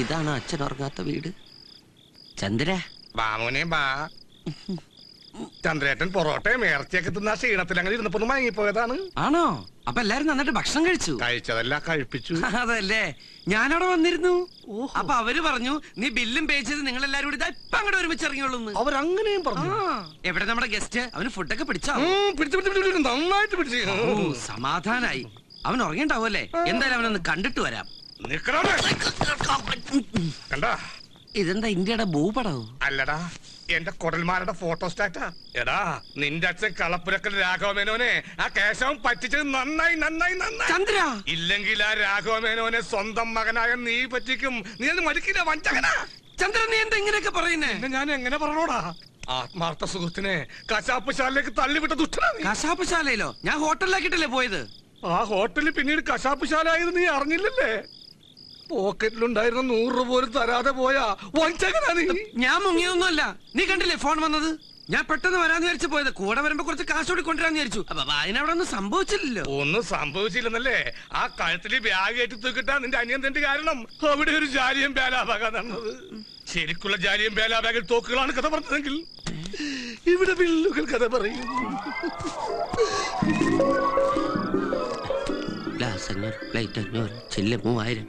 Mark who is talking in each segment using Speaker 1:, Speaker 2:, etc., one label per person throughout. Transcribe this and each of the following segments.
Speaker 1: ഇതാണ് അച്ഛൻ ഉറങ്ങാത്ത വീട്. ചന്ദ്ര
Speaker 2: ബാമോനെ ബാ. ചന്ദ്രേട്ടൻ പൊറോട്ടയും ഇറച്ചിയൊക്കെ തിന്നാ ക്ഷീണത്തിൽ അങ്ങനെ ഇരുന്നപ്പോ മയങ്ങിപ്പോയതാണ്.
Speaker 1: ആണോ? അപ്പൊ എല്ലാരും നന്നായിട്ട് ഭക്ഷണം കഴിച്ചു?
Speaker 2: കഴിച്ചതല്ല കഴിപ്പിച്ചു.
Speaker 1: അതല്ലേ, ഞാനവിടെ വന്നിരുന്നു. അപ്പൊ അവര് പറഞ്ഞു നീ ബില്ലും പേ ചെയ്ത് നിങ്ങൾ എല്ലാരും കൂടി ഇപ്പൊ അങ്ങോട്ട് ഒരുമിച്ച് ഇറങ്ങിയോളൂ.
Speaker 2: അവരങ്ങനെയും പറഞ്ഞു.
Speaker 1: എവിടെ നമ്മുടെ ഗസ്റ്റ്? അവന് ഫുഡൊക്കെ പിടിച്ചോ?
Speaker 2: നന്നായിട്ട് പിടിച്ചു.
Speaker 1: സമാധാനായി. അവൻ ഉറങ്ങിണ്ടാവുമല്ലേ? എന്തായാലും അവനൊന്ന് കണ്ടിട്ട് വരാം.
Speaker 2: കണ്ടാ?
Speaker 1: ഇതെന്താ ഇന്ത്യയുടെ ഭൂപടവും?
Speaker 2: അല്ലടാ, എന്റെ കൊടൽമാരുടെ ഫോട്ടോസ്റ്റാറ്റാ. എടാ, നിന്റെ അച്ഛൻ കളപ്പുരക്കൽ രാഘവമേനോനെ ആ കേശവൻ പറ്റിച്ചത് നന്നായി നന്നായി നന്നായി.
Speaker 1: ചന്ദ്ര,
Speaker 2: ഇല്ലെങ്കിൽ ആ രാഘവമേനോനെ സ്വന്തം മകനായ നീ പറ്റിക്കും. നീ അത് മരിക്കില്ല, വഞ്ചകനാ.
Speaker 1: ചന്ദ്രൻ, നീ എന്താ ഇങ്ങനെയൊക്കെ പറയുന്നേ?
Speaker 2: ഞാൻ എങ്ങനെ പറഞ്ഞോടാ? ആത്മാർത്ഥ സുഹൃത്തിനെ കശാപ്പുശാലയിലേക്ക് തള്ളിവിട്ട ദുഷ്ടനാ.
Speaker 1: കശാപ്പുശാലയിലോ? ഞാൻ ഹോട്ടലിലാക്കിട്ടല്ലേ പോയത്.
Speaker 2: ആ ഹോട്ടലിൽ പിന്നീട് കശാപ്പുശാല ആയിരുന്നു, നീ അറിഞ്ഞില്ലല്ലേ? പോക്കറ്റിലുണ്ടായിരുന്ന 100 രൂപ പോലും തരാതെ പോയാ വഞ്ചകനാ നീ.
Speaker 1: ഞാൻ മുങ്ങിയൊന്നുമല്ല. നീ കണ്ടില്ലേ ഫോൺ വന്നത്? ഞാൻ പെട്ടെന്ന് വരാന്ന് വിചാരിച്ചു പോയത്. കൂടെ വരുമ്പോ കുറച്ച് കാശ് കൂടി കൊണ്ടുവരാന്ന് വിചാരിച്ചു. അപ്പൊ അതിനവിടെ ഒന്നും സംഭവിച്ചില്ലല്ലോ.
Speaker 2: ഒന്നും സംഭവിച്ചില്ലെന്നല്ലേ? ആ കഴുത്തില് ബാഗ് കയറ്റി തൂക്കിട്ടാ നിന്റെ അനിയൻ തന്റെ കാരണം. അവിടെ ഒരു ജാലിയം ബേലാബാഗ നടന്നത്. ശരിക്കുള്ള ജാലിയം ബേലാബാഗിൽ തോക്കുകളാണ് കഥ പറഞ്ഞതെങ്കിൽ ഇവിടെ വില്ലുകൾ കഥ പറയും.
Speaker 1: ഗ്ലാസ് 500, പ്ലേറ്റ് 500, ചില്ല് 3000,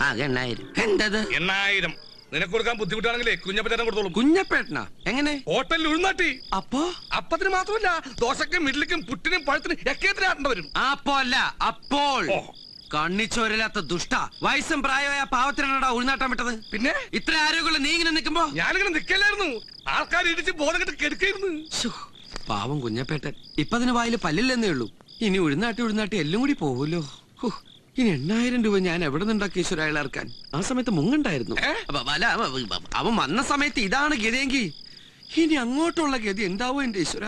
Speaker 1: ആകെ 8000. എന്തത്
Speaker 2: 8000? നിനക്ക് കൊടുക്കാൻ ബുദ്ധിമുട്ടാണെങ്കിലേ കുഞ്ഞപ്പേട്ടൻ കൊടുത്തോളൂ.
Speaker 1: കുഞ്ഞപ്പേട്ടനാ? എങ്ങനെ?
Speaker 2: ഹോട്ടലിൽ ഉൾനാട്ടി.
Speaker 1: അപ്പോ
Speaker 2: അപ്പത്തിന് മാത്രമല്ല, ദോശക്കും ഇഡ്ലിക്കും പുട്ടിനും പഴത്തിനും ഒക്കെ ആട്ടേണ്ട വരും.
Speaker 1: അപ്പോ അല്ല, അപ്പോൾ കണ്ണിച്ചോരില്ലാത്ത ദുഷ്ട. വയസ്സും പ്രായമായ പാവത്തിനാടാ ഉൾനാട്ടം വിട്ടത്.
Speaker 2: പിന്നെ
Speaker 1: ഇത്ര ആരോഗ്യമുള്ള നീ ഇങ്ങനെ നിൽക്കുമ്പോ
Speaker 2: ഞാനിങ്ങനെ നിക്കല്ലായിരുന്നു. ആൾക്കാർ ഇടിച്ച് ബോധം കെട്ട് കെടുക്കായിരുന്നു.
Speaker 1: പാവം കുഞ്ഞപ്പേട്ടൻ. ഇപ്പൊ അതിന് വായില് പല്ലില്ലെന്നേ ഉള്ളൂ. ഇനി ഉഴുന്നാട്ടി എല്ലാം കൂടി പോവൂലോ. ഇനി 8000 രൂപ ഞാൻ എവിടെ നിന്നുണ്ടാക്കി ഈശ്വര അയാളാർക്കാൻ? ആ സമയത്ത് മുങ്ങണ്ടായിരുന്നു. അവൻ വന്ന സമയത്ത് ഇതാണ് ഗതിയെങ്കിൽ ഇനി അങ്ങോട്ടുള്ള ഗതി എന്താവോ എന്റെ ഈശ്വര.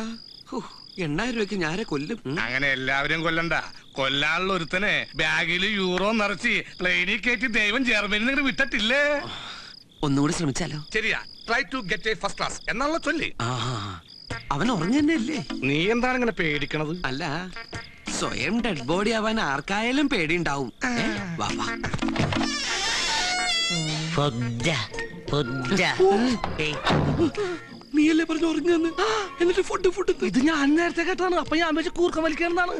Speaker 1: 8000 രൂപയ്ക്ക് ഞാരെ കൊല്ലും.
Speaker 2: അങ്ങനെ എല്ലാവരും കൊല്ലണ്ട. കൊല്ലാനുള്ള ഒരുത്തനെ ബാഗില് യൂറോ നിറച്ച് പ്ലെയിനിൽ കയറ്റി ദൈവം ജർമ്മനിൽ നിന്ന് വിട്ടിട്ടില്ലേ?
Speaker 1: ഒന്നുകൂടി ശ്രമിച്ചാലോ?
Speaker 2: ശരിയാ. Try to get a first class എന്നുള്ള ചൊല്ലി.
Speaker 1: അവൻ ഉറങ്ങന്നല്ലേ?
Speaker 2: നീ എന്താണ് ഇങ്ങനെ പേടിക്കണത്?
Speaker 1: അല്ല, സ്വയം ഡെഡ് ബോഡി ആവാൻ ആർക്കായാലും പേടിയുണ്ടാവും. നീയല്ലേ പറഞ്ഞു ഉറങ്ങുന്നു? എന്നിട്ട് ഫുഡ്
Speaker 2: ഇത് ഞാൻ നേരത്തെ കേട്ടാണ്. അപ്പൊ ഞാൻ വെച്ച് കൂർക്കം വലിക്കാനാണ്.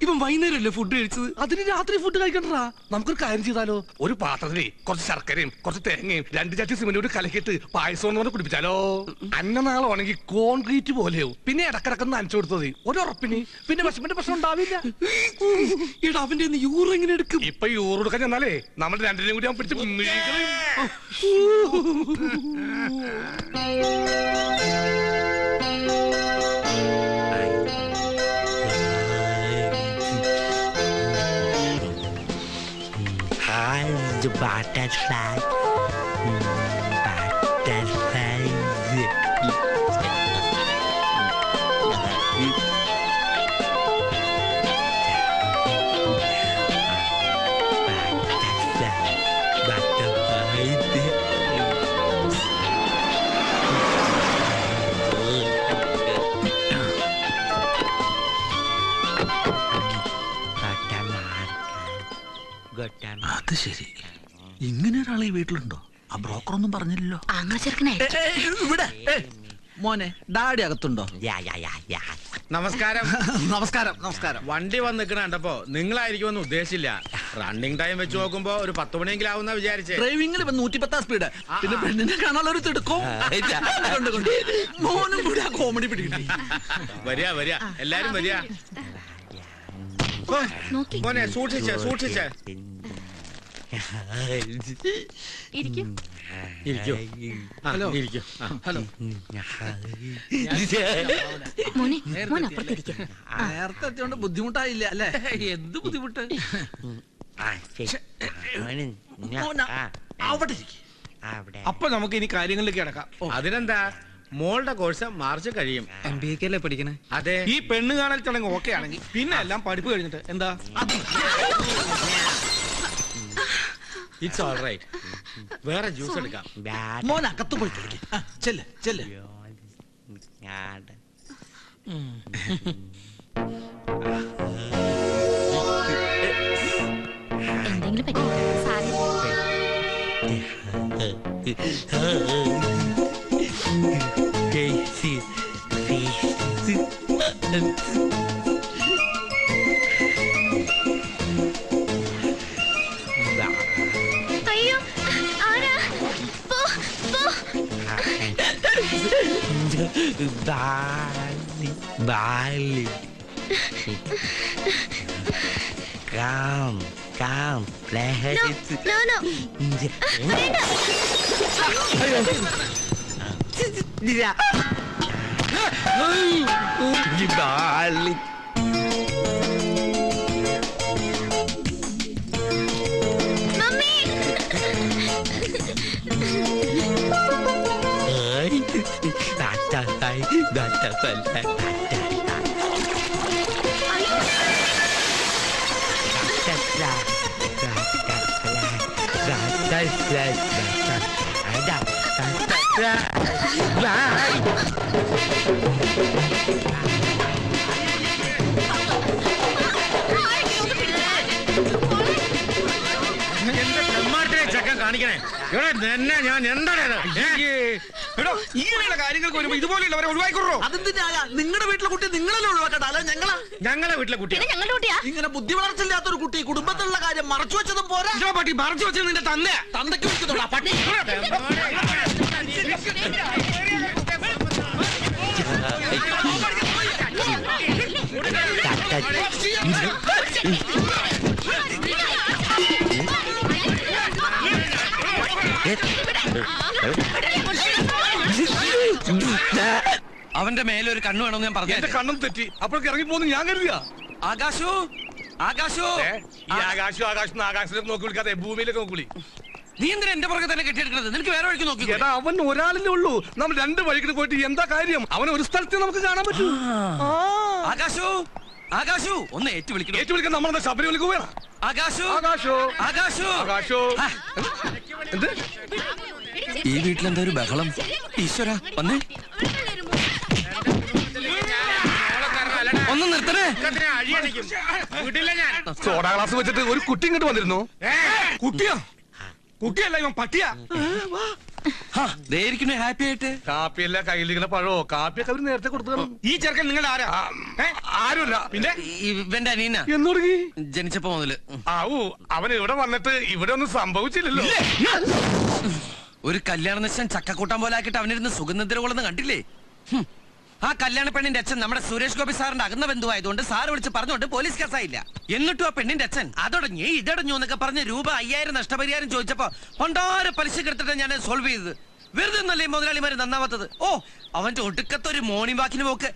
Speaker 1: ഇവൻ വൈകുന്നേരമല്ലേ ഫുഡ് കഴിച്ചത്?
Speaker 2: അതിന് രാത്രി ഫുഡ് കഴിക്കണ്ടാ. നമുക്കൊരു കാര്യം ചെയ്താലോ? ഒരു പാത്രത്തില് കുറച്ച് ശർക്കരയും കുറച്ച് തേങ്ങയും 2 ചട്ടി സിമന്റും കലക്കിട്ട് പായസം എന്ന് പറഞ്ഞ് കുടിപ്പിച്ചാലോ? അന്നനാളാണെങ്കിൽ കോൺക്രീറ്റ് പോലെയോ. പിന്നെ ഇടക്കിടക്ക് നനച്ചു കൊടുത്തത് ഒരു ഉറപ്പിന്. പിന്നെ വിഷമിന്റെ പ്രശ്നം ഉണ്ടാവില്ല.
Speaker 1: ഇവിടെ അവന്റെ യൂറോ എങ്ങനെ എടുക്കും?
Speaker 2: ഇപ്പൊ യൂറോ എടുക്കാൻ ചെന്നാലേ നമ്മൾ രണ്ടിനെയും കൂടി അവൻ പിടിച്ച്
Speaker 3: The butterfly,
Speaker 4: അത് ശരി, ഇങ്ങനെ ഒരാളെ ഈ വീട്ടിലുണ്ടോ? ആ ബ്രോക്കർ ഒന്നും പറഞ്ഞില്ലല്ലോ. ഇവിടെ മോനെ, ഡാഡി അകത്തുണ്ടോ?
Speaker 5: നമസ്കാരം.
Speaker 4: നമസ്കാരം. നമസ്കാരം.
Speaker 5: വണ്ടി വന്ന് നിൽക്കണ കണ്ടപ്പോ നിങ്ങളായിരിക്കുമെന്ന് ഉദ്ദേശിച്ചില്ല. റണ്ണിങ് ടൈം വെച്ച് നോക്കുമ്പോ ഒരു 10 മണിയെങ്കിലും ആവുന്ന വിചാരിച്ചേ.
Speaker 4: ഡ്രൈവിംഗിൽ 110 സ്പീഡ്. പിന്നെ പെണ്ണിനെ കാണാനുള്ള ഒരു തിടുക്കവും മോനും കൂടി ആ കോമഡി പിടിക്കും.
Speaker 5: വരിക എല്ലാരും വരിക. മോനെ സൂക്ഷിച്ചേ.
Speaker 4: ഹലോ. നേരത്തെ എത്തിയോണ്ട് ബുദ്ധിമുട്ടായില്ല അല്ലേ? എന്ത് ബുദ്ധിമുട്ട്?
Speaker 2: അപ്പൊ നമുക്ക് ഇനി കാര്യങ്ങളിലേക്ക് കിടക്കാം.
Speaker 5: അതിനെന്താ, മോളുടെ കോഴ്സ് മാർച്ച് കഴിയും.
Speaker 1: MBA അല്ലേ പഠിക്കണേ?
Speaker 5: അതെ.
Speaker 2: ഈ പെണ്ണ് കാണൽ ചടങ്ങ് ഓക്കെ ആണെങ്കിൽ പിന്നെ എല്ലാം പഠിപ്പ് കഴിഞ്ഞിട്ട് എന്താ?
Speaker 5: It's all right. വേറെ ജ്യൂസ് എടുക്കാം.
Speaker 4: മോൻ അകത്ത് പോയി കളിക്കും. ചെല്ല്.
Speaker 6: അയ്യോ ആരാ പോ പോ
Speaker 3: Bali. Come, let's.
Speaker 6: No no വേണ്ട
Speaker 3: Bali.
Speaker 6: മമ്മി
Speaker 5: എന്റെ ചെമ്മാട്ടെ ചക്ക കാണിക്കണേ ഇവിടെ തന്നെ ഞാൻ എന്താണ്
Speaker 2: ഇങ്ങനെയുള്ള കാര്യങ്ങൾക്ക് വരുമ്പോ ഇതുപോലെയുള്ളവരെ ഒഴിവായിക്കൊള്ളൂ.
Speaker 4: അതെന്തിനാ നിങ്ങളുടെ വീട്ടിലെ കുട്ടി നിങ്ങളല്ലേ ഒഴിവാക്കട്ടെ അല്ല ഞങ്ങളാ
Speaker 5: ഞങ്ങളെ വീട്ടിലെ കുട്ടി
Speaker 6: പിന്നെ ഞങ്ങളുടെ കുട്ടിയാ
Speaker 4: ഇങ്ങനെ ബുദ്ധി വളർച്ചില്ലാത്തൊരു കുട്ടി കുടുംബത്തിലുള്ള കാര്യം മറച്ചു വെച്ചതും പോരാ
Speaker 2: പട്ടി മറച്ചു വെച്ചത് നിന്റെ തന്നെ
Speaker 4: തന്തയ്ക്ക് വിളിക്കുന്നോടാ പട്ടി
Speaker 1: അവന്റെ മേലൊരു കണ്ണു വേണമെന്ന് ഞാൻ
Speaker 2: എന്റെ
Speaker 1: പറഞ്ഞു.
Speaker 2: കണ്ണും തെറ്റി അപ്പോഴേക്ക് ഇറങ്ങി പോകുന്നു ഞാൻ കരുതിയ
Speaker 1: ആകാശു ആകാശു
Speaker 2: ഈ ആകാശത്തിലേക്ക് നോക്കി വിളിക്കാതെ ഭൂമിയിലേക്ക് നോക്കി വിളി.
Speaker 1: നീ എന്തിനാ എന്റെ പുറകെ തന്നെ കെട്ടിയെടുക്കുന്നത്? നിനക്ക് വേറെ വഴിക്ക് നോക്കി.
Speaker 2: എടാ അവൻ ഒരാളിലേ ഉള്ളൂ. നമ്മൾ രണ്ട് വഴിക്ക് പോയിട്ട് എന്താ കാര്യം? അവൻ ഒരു സ്ഥലത്ത് നമുക്ക് കാണാൻ പറ്റൂ.
Speaker 1: ആകാശു ആകാശു ഒന്ന് ഏറ്റു വിളിക്കണം.
Speaker 2: ഏറ്റു വിളിക്കാൻ നമ്മളെന്താ ശബരിമലക്ക് പോയാ?
Speaker 1: ആകാശു
Speaker 2: ആകാശോ
Speaker 1: ആകാശു
Speaker 2: ആകാശോ
Speaker 1: ആ,
Speaker 2: എന്ത്
Speaker 1: ഈ വീട്ടിലെന്താ ഒരു ബഹളം? ഈശ്വര വന്നേ ഒന്ന് നിർത്തണേ.
Speaker 5: വീട്ടില്ല ഞാൻ
Speaker 2: സോഡാ ഗ്ലാസ് വെച്ചിട്ട് ഒരു കുട്ടി ഇങ്ങോട്ട് വന്നിരുന്നു. കുട്ടിയാ? കുട്ടിയല്ല ഇവൻ പട്ടിയാ.
Speaker 1: ഹാപ്പി ആയിട്ട്.
Speaker 2: കാപ്പിയല്ല കയ്യിലിരിക്കുന്ന പഴോ കാപ്പിയൊക്കെ അവര് നേരത്തെ കൊടുത്തു.
Speaker 5: ഈ ചെറുക്കൻ നിങ്ങളുടെ ആരാ?
Speaker 2: ആരുമല്ല. പിന്നെ
Speaker 1: ഇവന്റെ അനീന
Speaker 2: എന്ന് തുടങ്ങി?
Speaker 1: ജനിച്ചപ്പോ മുതല്.
Speaker 2: ആവൂ അവൻ ഇവിടെ വന്നിട്ട് ഇവിടെ ഒന്നും സംഭവിച്ചില്ലല്ലോ.
Speaker 1: ഒരു കല്യാണ നിശ്ചയം ചക്കക്കൂട്ടം പോലെ ആക്കിയിട്ട് അവനിരുന്ന് സുഗന്ധദ്രവളൊന്നും കണ്ടില്ലേ? ആ കല്യാണ പെണ്ണിന്റെ അച്ഛൻ നമ്മുടെ സുരേഷ് ഗോപി സാറിന്റെ അകന്ന ബന്ധുവായതുകൊണ്ട് സാറ് വിളിച്ച് പറഞ്ഞുകൊണ്ട് പോലീസ് കേസായില്ല. എന്നിട്ടും ആ പെണ്ണിന്റെ അച്ഛൻ അതടഞ്ഞു ഇതടഞ്ഞു എന്നൊക്കെ പറഞ്ഞ് രൂപ 5000 നഷ്ടപരിഹാരം ചോദിച്ചപ്പോ പണ്ടാരെ പലിശ എടുത്തിട്ട് ഞാൻ സോൾവ് ചെയ്തത്. വെറുതെ ഒന്നല്ലേ മുതലാളിമാര് നന്നാവാത്തത്? ഓ അവന്റെ ഒടുക്കത്തൊരു മോർണിംഗ് വാക്കിന് പോക്ക്.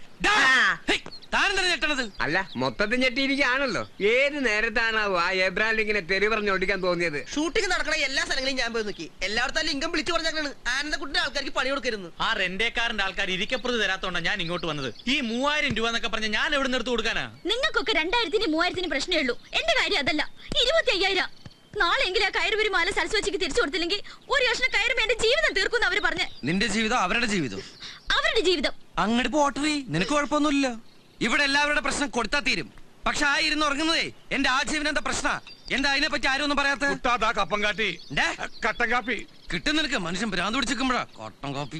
Speaker 1: താനെന്താണ് ഞെട്ടണത്?
Speaker 7: അല്ല മൊത്തത്തിൽ ഞെട്ടിയിരിക്കുകയാണല്ലോ. ഏത് നേരത്താണാവോ ആ എബ്രാഹിം ഇങ്ങനെ തെറി പറഞ്ഞ് ഓടിക്കാൻ തോന്നിയത്?
Speaker 8: ഷൂട്ടിംഗ് നടക്കണ എല്ലാ സ്ഥലങ്ങളിലും ഞാൻ പോയി നോക്കി. എല്ലായിടത്തും ഇൻകം വിളിച്ചു പറഞ്ഞാണ് ആനന്ദക്കുട്ടിന്റെ ആൾക്കാർക്ക് പണി കൊടുക്കരുന്നു.
Speaker 9: ആ റെന്റേക്കാരന്റെ ആൾക്കാർ ഇരിക്കപ്പുറത്ത് തരാത്തോണ്ടാ ഞാൻ ഇങ്ങോട്ട് വന്നത്. ഈ 3000 രൂപ എന്നൊക്കെ പറഞ്ഞ ഞാൻ എവിടെ നിർത്തി കൊടുക്കാനാ?
Speaker 6: നിങ്ങൾക്കൊക്കെ 2000-നും 3000-നും പ്രശ്നമേ ഉള്ളൂ. എന്റെ കാര്യം അതല്ല. 25,000 നാളെങ്കിലും ആ കയറുപുരി മാല സരസ്വതിക്ക് തിരിച്ചു കൊടുത്തില്ലെങ്കിൽ ഒരു കഷ്ണം കയറുമ്പോ എന്റെ ജീവിതം തീർക്കും അവര് പറഞ്ഞ്.
Speaker 1: നിന്റെ ജീവിതം അവരുടെ ജീവിതം.
Speaker 6: അവരുടെ ജീവിതം
Speaker 1: അങ്ങോട്ട് പോട്ടറി. നിനക്ക് കുഴപ്പമൊന്നുമില്ല. ഇവിടെ എല്ലാവരുടെ പ്രശ്നം കൊടുത്താ തീരും. പക്ഷെ ആ ഇരുന്ന് ഉറങ്ങുന്നതേ എന്റെ ആജീവൻ എന്താ പ്രശ്ന? എന്താ അതിനെ പറ്റി ആരും ഒന്നും പറയാത്ത?
Speaker 2: കപ്പം കാട്ടി കട്ടൻ കാപ്പി
Speaker 1: കിട്ടും നിനക്ക്. മനുഷ്യൻ ഭ്രാന്ത് പിടിച്ചിരിക്കുമ്പോഴാ കട്ടൻ കാപ്പി.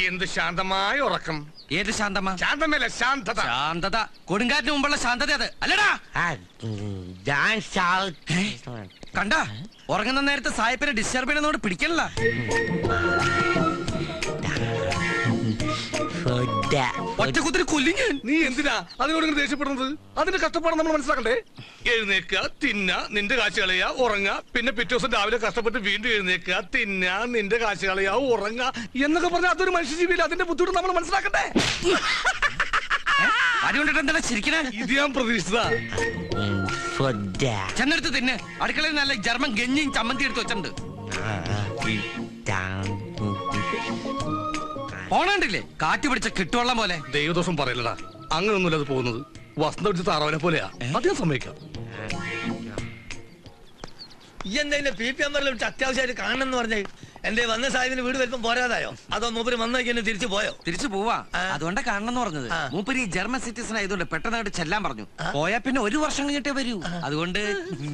Speaker 2: എന്ത് ശാന്തമായ ഉറക്കം.
Speaker 1: ഏത് ശാന്തമാ?
Speaker 2: ശാന്തമല്ല ശാന്തത.
Speaker 1: ശാന്തത കൊടുങ്കാറ്റിന് മുമ്പുള്ള ശാന്തത അത് അല്ലടാ. കണ്ട ഉറങ്ങുന്ന നേരത്തെ സായിപ്പിനെ ഡിസ്റ്റർബ് ചെയ്യണമെന്നോട് പിടിക്കണല്ല. ഒറ്റക്കുത്തിരി കൊല്ലി ഞാൻ.
Speaker 2: നീ എന്തിനാ അതിനോട് ഇങ്ങനെ ദേഷ്യപ്പെടുന്നത്? അതിന്റെ കഷ്ടപ്പാട് നമ്മൾ മനസ്സിലാക്കണ്ടേ? എഴുന്നേക്കുക, തിന്ന, നിന്റെ കാശ് കളയുക, ഉറങ്ങുക, പിന്നെ പിറ്റേ ദിവസം രാവിലെ കഷ്ടപ്പെട്ട് വീണ്ടും എഴുന്നേക്കുക, തിന്ന, നിന്റെ കാശ് കളയുക, ഉറങ്ങുക എന്നൊക്കെ പറഞ്ഞാൽ അതൊരു മനുഷ്യജീവിയിൽ അതിന്റെ ബുദ്ധിമുട്ട് നമ്മൾ മനസ്സിലാക്കണ്ടേ?
Speaker 1: അതുകൊണ്ടിട്ട് എന്താ ചിരിക്കണേ?
Speaker 2: ഇത് ഞാൻ പ്രതീക്ഷിച്ചതാ.
Speaker 1: ചെന്നെടുത്ത് തിന്നെ. അടുക്കളയിൽ നല്ല ജർമ്മൻ ഗഞ്ഞിയും ചമ്മന്തി എടുത്ത് വെച്ചിട്ടുണ്ട്. ഓണണ്ടില്ലേ കാറ്റ് പിടിച്ച കിട്ടുവെള്ളം പോലെ.
Speaker 2: ദൈവദോഷം പറയലടാ. അങ്ങനൊന്നുമില്ല അത് പോകുന്നത്. വസന്ത പിടിച്ച താറാവിനെ പോലെയാ. അധികം സമ്മതിക്കാം.
Speaker 8: ഈ എന്താ പി പി അമ്മറിൽ വിളിച്ച് അത്യാവശ്യമായിട്ട് കാണണമെന്ന് പറഞ്ഞേ?
Speaker 3: എന്റെ വന്ന സാഹിബിന് വീട് വലിപ്പം പോരാതായോ അതോ മൂപ്പര് വന്നേക്ക് എന്നെ തിരിച്ചു പോയോ?
Speaker 1: തിരിച്ചു പോവാ. അതുകൊണ്ടാ കാണണമെന്ന് പറഞ്ഞത്. മൂപ്പര് ഈ ജർമ്മൻ സിറ്റിസൺ ആയതുകൊണ്ട് പെട്ടെന്ന് അങ്ങോട്ട് ചെല്ലാൻ പറഞ്ഞു. പോയാ പിന്നെ 1 വർഷം കഴിഞ്ഞിട്ടേ വരൂ. അതുകൊണ്ട്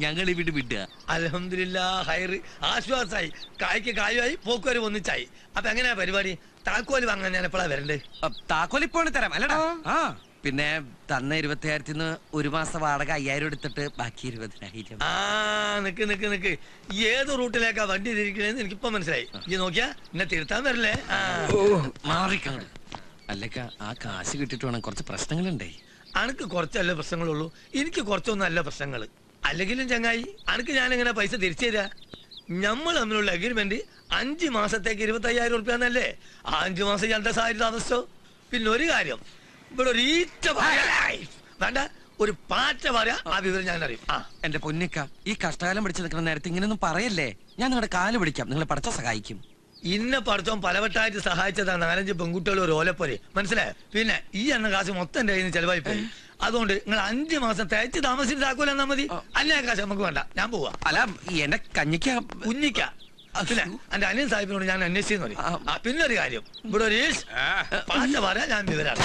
Speaker 1: ഞങ്ങൾ ഇവിടെ വിടുക.
Speaker 3: അൽഹംദുലില്ലാ ഹൈറ് ആശ്വാസായി. കായ്ക്ക് കായുമായി പോക്കുവരെ ഒന്നിച്ചായി. അപ്പൊ എങ്ങനെയാ പരിപാടി? താക്കോല് വാങ്ങാൻ ഞാൻ എപ്പോഴാ വരണ്ടേ?
Speaker 1: താക്കോലിപ്പോണ് തരാം അല്ലടാ. ആ പിന്നെ തന്ന 25,000 1 മാസം വാടക 5,000 എടുത്തിട്ട് ബാക്കി 20,000.
Speaker 3: ആ നിക്ക് ഏത് റൂട്ടിലേക്കാ വണ്ടി തിരിക്കണേന്ന് എനിക്കിപ്പോ മനസ്സിലായി. ഈ നോക്കിയാ എന്നെ തിരുത്താൻ വരില്ലേ?
Speaker 1: മാറിക്കാണ്. അല്ലക്ക ആ കാശ് കിട്ടിട്ട് വേണം, കുറച്ച് പ്രശ്നങ്ങളുണ്ടേ.
Speaker 3: അനക്ക് കുറച്ചല്ല പ്രശ്നങ്ങളുള്ളൂ, എനിക്ക് കുറച്ചൊന്നും അല്ല പ്രശ്നങ്ങൾ. അല്ലെങ്കിലും ചങ്ങായി അനക്ക് ഞാൻ എങ്ങനെ പൈസ തിരിച്ചു തരാ? നമ്മൾ തമ്മിലുള്ള അഗ്രിമെന്റ് 5 മാസത്തേക്ക് 25,000 റുപ്യ എന്നല്ലേ? 5 മാസം ഞാൻ സാരി താമസിച്ചോ? പിന്നെ ഒരു കാര്യം, ഇവിടെ ഒരു ഈറ്റ വേണ്ട, ഒരു പാറ്റ പറയാ ആ വിവരം ഞാൻ അറിയും.
Speaker 1: എന്റെ പൊന്നിക്ക, ഈ കഷ്ടകാലം പിടിച്ചു നിൽക്കുന്ന നേരത്തെ ഇങ്ങനെയൊന്നും പറയല്ലേ. ഞാൻ നിങ്ങളുടെ കാല് പിടിക്കാം, നിങ്ങളെ പഠിച്ച സഹായിക്കും.
Speaker 3: ഇന്ന പഠിച്ചോൻ പലവട്ടായിട്ട് സഹായിച്ചതാ 4-5 പെൺകുട്ടികൾ ഒരു ഓലപ്പൊരെ, മനസ്സിലായോ? പിന്നെ ഈ എണ്ണ കാശ് മൊത്തം എന്റെ കയ്യിൽ നിന്ന് ചെലവായി പോയി. അതുകൊണ്ട് നിങ്ങൾ 5 മാസം തേച്ച് താമസിച്ച് താക്കോല എന്നാ മതി. അല്ല കാശ് നമുക്ക് വേണ്ട, ഞാൻ പോവാ.
Speaker 1: അല്ല എന്റെ കഞ്ഞിക്ക
Speaker 3: കുഞ്ഞിക്ക പിന്നെ എന്റെ അനിയൻ സാഹിബിനോട് ഞാൻ അന്വേഷിച്ചെന്ന് പറയും. പിന്നെ ഒരു കാര്യം, ഇവിടെ ഒരു പാറ്റ പറയാ ഞാൻ വിവരാണ്.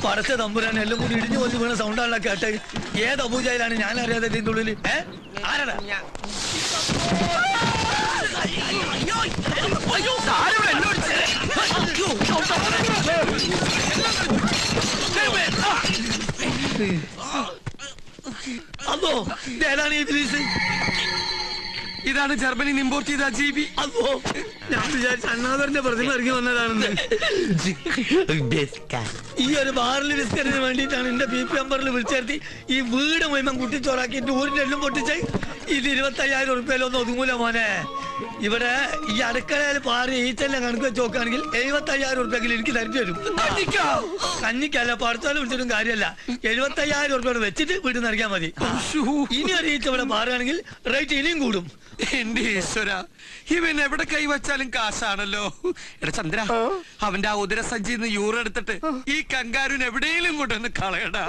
Speaker 3: പടച്ച തമ്പുരാൻ എല്ലാം കൂടി ഇടിഞ്ഞു കൊല്ലു വീണ സൗണ്ടാണല്ലോ കേട്ടെ. ഏത് അബൂജയിലാണ് ഞാൻ അറിയാതെ ഇതിന്റെ ഉള്ളിൽ? ആരാടാ? അതോ ഏതാണ് ഈ പോലീസ്?
Speaker 1: ഇതാണ് ജർമ്മനിയിൽ ഇമ്പോർട്ട് ചെയ്ത ജീവി.
Speaker 3: അതോ ഞാൻ വിചാരിച്ച അണ്ണാദറിന്റെ പ്രതിമ ഇറങ്ങി വന്നതാണെന്ന്. ഈ ഒരു ബാറിൽ ബിസ്ക്കറ്റിന് വേണ്ടിയിട്ടാണ് എന്റെ BP നമ്പറിൽ വിളിച്ചേർത്തി ഈ വീട് മുഴുവൻ കുട്ടിച്ചോറാക്കിയിട്ട് ഊരിന്റെ എല്ലാം പൊട്ടിച്ചായി. ഇത് 25,000 റുപ്യയിലൊന്നും ഒതുങ്ങൂല മോനെ. ഇവിടെ ഈ അടുക്കളയിൽ പാറി ഈച്ചെല്ലാം കണക്ക് വെച്ച് നോക്കുകയാണെങ്കിൽ 75,000 റുപ്യെങ്കിലും എനിക്ക് തരേണ്ടി വരും. കഞ്ഞിക്കല്ല, പഠിച്ചാലും വിളിച്ചിട്ടും കാര്യമല്ല. 75,000 റുപ്യ വെച്ചിട്ട് വീട്ടിൽ നിന്ന് ഇറങ്ങിയാൽ മതി. ഇനി ഒരു ഈച്ച ഇവിടെ മാറുകയാണെങ്കിൽ റേറ്റ് ഇനിയും കൂടും.
Speaker 1: എന്റെ ഈശ്വര, ഇവൻ എവിടെ കൈവച്ചാലും കാശാണല്ലോ. എടാ ചന്ദ്ര, അവന്റെ ആ ഉദരസഞ്ചിന്ന് യൂറ് എടുത്തിട്ട് ഈ കങ്കാരുന് എവിടെയെങ്കിലും കൊണ്ടുവന്ന് കളയടാ.